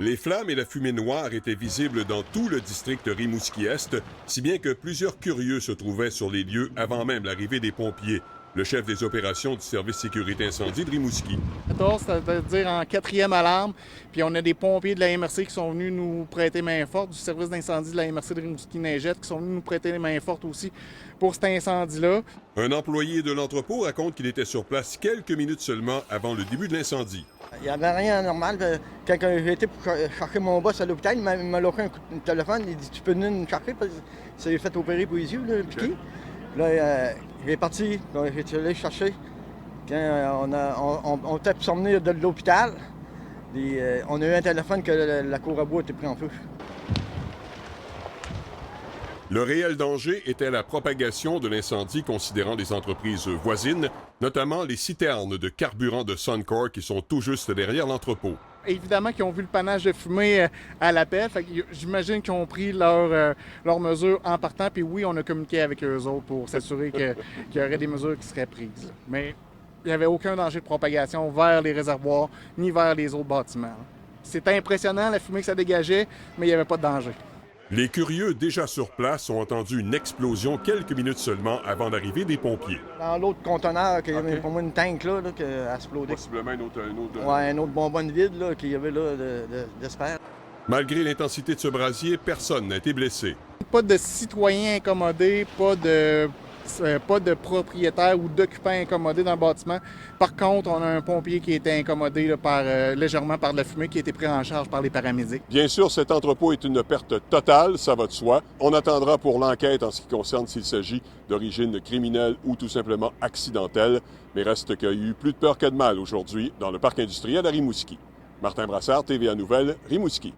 Les flammes et la fumée noire étaient visibles dans tout le district Rimouski-Est, si bien que plusieurs curieux se trouvaient sur les lieux avant même l'arrivée des pompiers. Le chef des opérations du service sécurité incendie de Rimouski. 14, c'est-à-dire en quatrième alarme, puis on a des pompiers de la MRC qui sont venus nous prêter main forte, du service d'incendie de la MRC de Rimouski-Neigette qui sont venus nous prêter les mains fortes aussi pour cet incendie-là. Un employé de l'entrepôt raconte qu'il était sur place quelques minutes seulement avant le début de l'incendie. Il n'y avait rien d'anormal. Quand j'ai été pour chercher mon boss à l'hôpital, il m'a loqué un coup de téléphone. Il dit « Tu peux venir nous chercher? » parce que ça s'est fait opérer pour les yeux, là, piqué. Là, il est parti. J'ai allé chercher. Quand on était pour s'emmener de l'hôpital, on a eu un téléphone que la cour à bois était prise en feu. Le réel danger était la propagation de l'incendie considérant les entreprises voisines, notamment les citernes de carburant de Suncor qui sont tout juste derrière l'entrepôt. Évidemment qu'ils ont vu le panache de fumée à l'appel, j'imagine qu'ils ont pris leurs mesures en partant, puis oui, on a communiqué avec eux autres pour s'assurer qu'il y aurait des mesures qui seraient prises. Mais il n'y avait aucun danger de propagation vers les réservoirs ni vers les autres bâtiments. C'était impressionnant la fumée que ça dégageait, mais il n'y avait pas de danger. Les curieux déjà sur place ont entendu une explosion quelques minutes seulement avant l'arrivée des pompiers. Dans l'autre conteneur, il y avait pour moi une tank là, qui a explosé. Possiblement un autre... Ouais, un autre bonbonne vide là, qu'il y avait là d'espère. Malgré l'intensité de ce brasier, personne n'a été blessé. Pas de citoyens incommodés, pas de propriétaires ou d'occupants incommodés dans le bâtiment. Par contre, on a un pompier qui a été incommodé là, légèrement par de la fumée qui a été pris en charge par les paramédics. Bien sûr, cet entrepôt est une perte totale, ça va de soi. On attendra pour l'enquête en ce qui concerne s'il s'agit d'origine criminelle ou tout simplement accidentelle. Mais reste qu'il y a eu plus de peur que de mal aujourd'hui dans le parc industriel à Rimouski. Martin Brassard, TVA Nouvelles, Rimouski.